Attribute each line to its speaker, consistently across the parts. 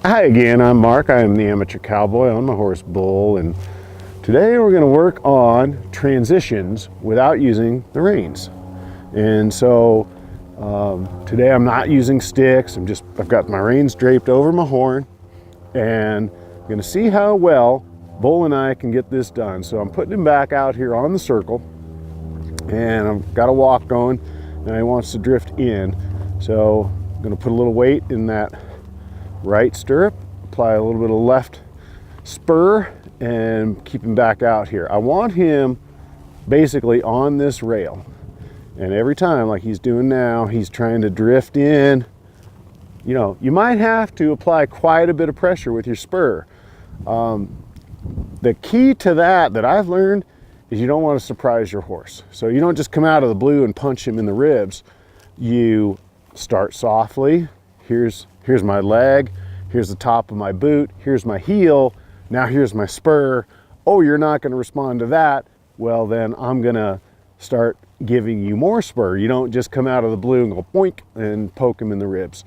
Speaker 1: Hi again, I'm Mark. I am the amateur cowboy on my horse Bull, and today we're going to work on transitions without using the reins. And so today I'm not using sticks. I've got my reins draped over my horn, and I'm going to see how well Bull and I can get this done. So I'm putting him back out here on the circle, and I've got a walk going, and he wants to drift in. So I'm going to put a little weight in that right stirrup, apply a little bit of left spur, and keep him back out here. I want him basically on this rail, and every time, like he's doing now, he's trying to drift in. You know, you might have to apply quite a bit of pressure with your spur. The key to that I've learned is you don't want to surprise your horse. So you don't just come out of the blue and punch him in the ribs. You start softly. Here's my leg, here's the top of my boot, here's my heel, now here's my spur. Oh, you're not going to respond to that? Well, then I'm going to start giving you more spur. You don't just come out of the blue and go boink and poke him in the ribs.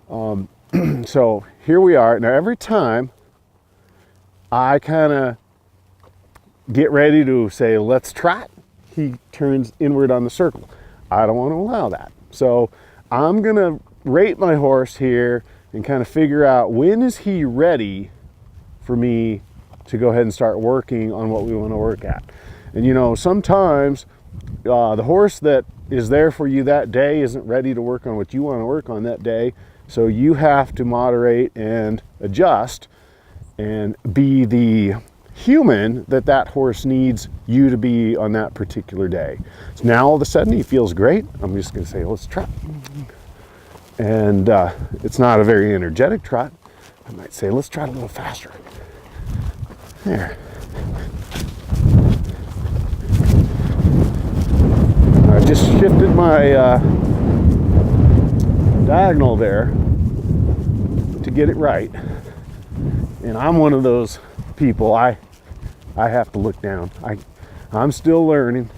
Speaker 1: So here we are. Now every time I kind of get ready to say, let's trot, he turns inward on the circle. I don't want to allow that. So I'm going to rate my horse here and kind of figure out when is he ready for me to go ahead and start working on what we want to work at. And you know, sometimes the horse that is there for you that day isn't ready to work on what you want to work on that day. So you have to moderate and adjust and be the human that horse needs you to be on that particular day. So now all of a sudden he feels great. I'm just going to say, let's trot. And it's not a very energetic trot. I might say, let's trot a little faster. There. I just shifted my diagonal there to get it right. And I'm one of those people, I have to look down. I'm still learning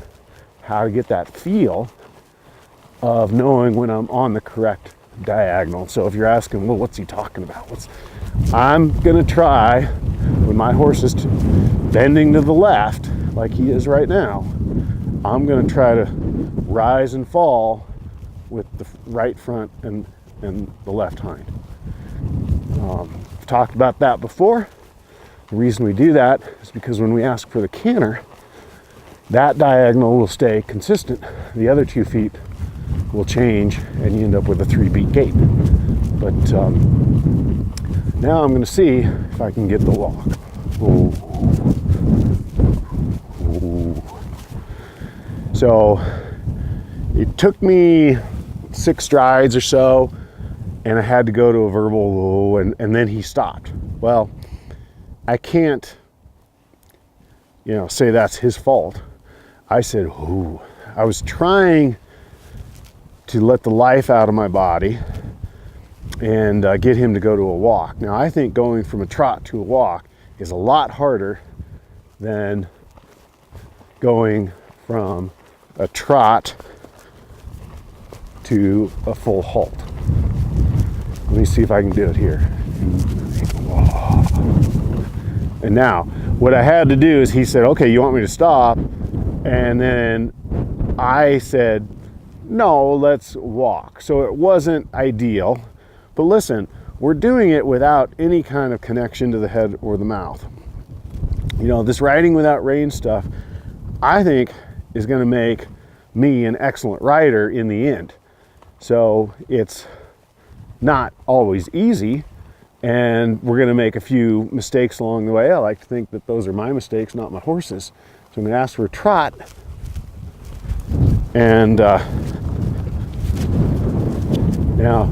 Speaker 1: how to get that feel of knowing when I'm on the correct diagonal. So if you're asking, well, what's he talking about? I'm gonna try, when my horse is bending to the left, like he is right now, I'm gonna try to rise and fall with the right front and the left hind. I've talked about that before. The reason we do that is because when we ask for the canter, that diagonal will stay consistent. The other 2 feet will change, and you end up with a 3-beat gait. But now I'm going to see if I can get the walk. Ooh. Ooh. So it took me 6 strides or so, and I had to go to a verbal ooh, and then he stopped. Well, I can't, say that's his fault. I said, ooh. I was trying to let the life out of my body and get him to go to a walk. Now, I think going from a trot to a walk is a lot harder than going from a trot to a full halt. Let me see if I can do it here. Whoa. And now, what I had to do is he said, okay, you want me to stop? And then I said, no, let's walk. So it wasn't ideal, but listen, we're doing it without any kind of connection to the head or the mouth. This riding without rein stuff, I think, is going to make me an excellent rider in the end. So it's not always easy, and we're going to make a few mistakes along the way. I like to think that those are my mistakes, not my horse's. So I'm going to ask for a trot, and now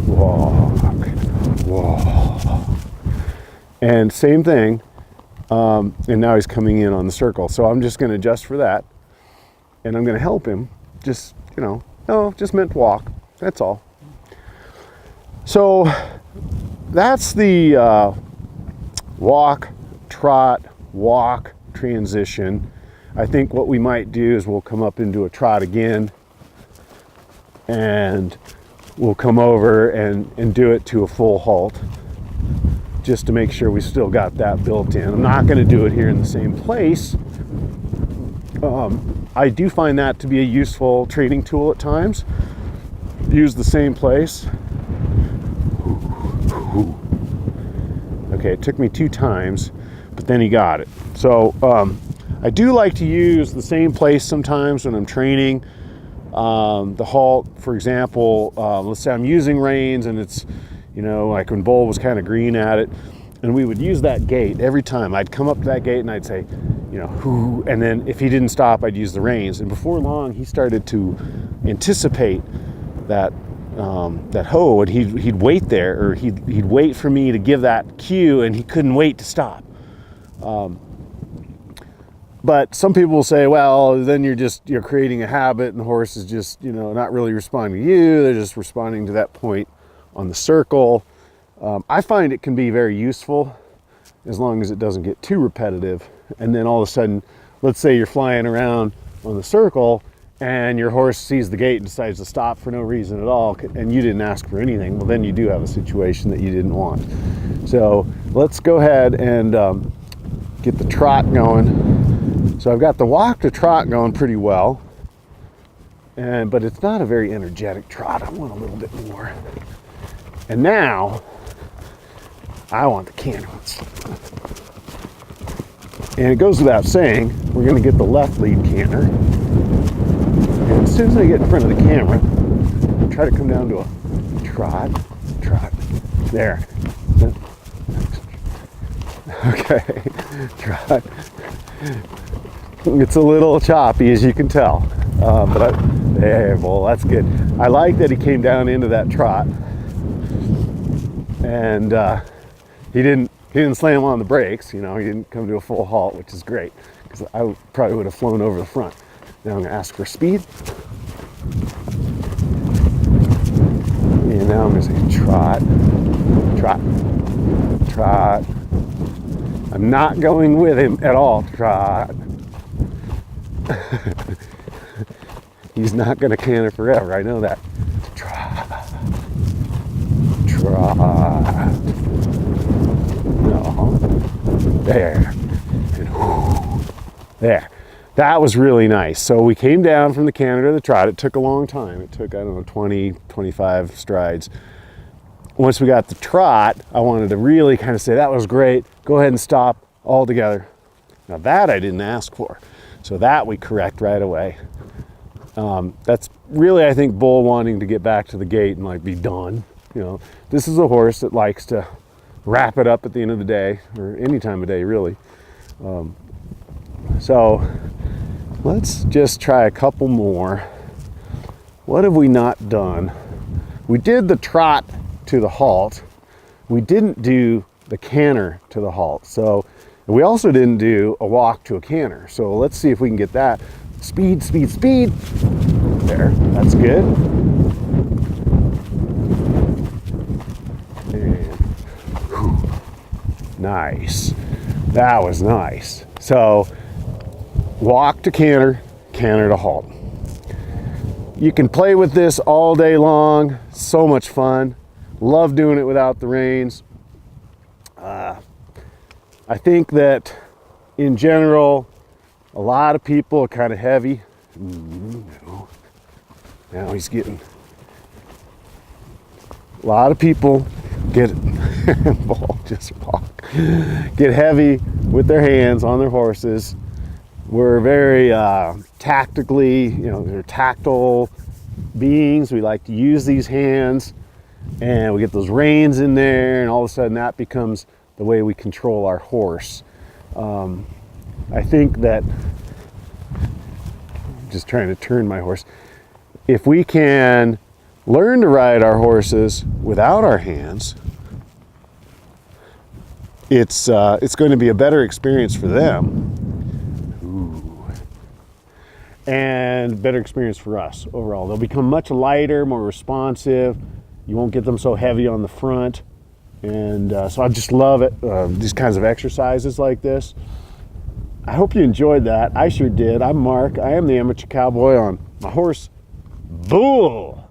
Speaker 1: walk, and same thing, and now he's coming in on the circle. So I'm just going to adjust for that, and I'm going to help him. Just meant walk. That's all. So that's the walk, trot, walk transition. I think what we might do is we'll come up into a trot again, and we'll come over and do it to a full halt. just to make sure we still got that built in. I'm not going to do it here in the same place. I do find that to be a useful training tool at times. Use the same place. Okay, it took me 2 times, but then he got it. So I do like to use the same place sometimes when I'm training. The halt, for example, let's say I'm using reins and it's, you know, like when Bull was kind of green at it, and we would use that gate every time. I'd come up to that gate and I'd say, you know, whoo, and then if he didn't stop, I'd use the reins. And before long, he started to anticipate that that hoe, and he'd wait there, or he'd wait for me to give that cue, and he couldn't wait to stop. But some people will say, well, then you're creating a habit, and the horse is just, you know, not really responding to you. They're just responding to that point on the circle. I find it can be very useful as long as it doesn't get too repetitive. And then all of a sudden, let's say you're flying around on the circle and your horse sees the gate and decides to stop for no reason at all, and you didn't ask for anything. Well, then you do have a situation that you didn't want. So let's go ahead and get the trot going. So I've got the walk to trot going pretty well, but it's not a very energetic trot. I want a little bit more. And now I want the canter. And it goes without saying, we're going to get the left lead canter. And as soon as I get in front of the camera, try to come down to a trot. There. Okay, trot. It's a little choppy, as you can tell. Well, that's good. I like that he came down into that trot. And he didn't slam on the brakes, you know, he didn't come to a full halt, which is great, because I probably would have flown over the front. Now I'm going to ask for speed. And now I'm going to say trot. I'm not going with him at all. Trot. He's not going to canter forever, I know that. Trot. No. There. And whoo. There. That was really nice. So we came down from the canter to the trot. It took a long time. It took, I don't know, 20, 25 strides. Once we got the trot, I wanted to really kind of say, that was great. Go ahead and stop altogether. Now that I didn't ask for. So that we correct right away. That's really, I think, Bull wanting to get back to the gate and like be done. You know, this is a horse that likes to wrap it up at the end of the day, or any time of day, really. So let's just try a couple more. What have we not done? We did the trot to the halt. We didn't do the canter to the halt. So we also didn't do a walk to a canter. So let's see if we can get that. Speed. There, that's good. And, whew, nice. That was nice. So walk to canter, canter to halt. You can play with this all day long. So much fun. Love doing it without the reins. I think that in general, a lot of people are kind of heavy. No. Now he's getting, a lot of people get get heavy with their hands on their horses. We're very tactically, you know, they're tactile beings. We like to use these hands, and we get those reins in there, and all of a sudden that becomes the way we control our horse. I think that, just trying to turn my horse, if we can learn to ride our horses without our hands, it's going to be a better experience for them. Ooh. And better experience for us overall. They'll become much lighter, more responsive. You won't get them so heavy on the front. And so I just love it, these kinds of exercises like this. I hope you enjoyed that. I sure did. I'm Mark. I am the Amateur Cowboy on my horse, Bull.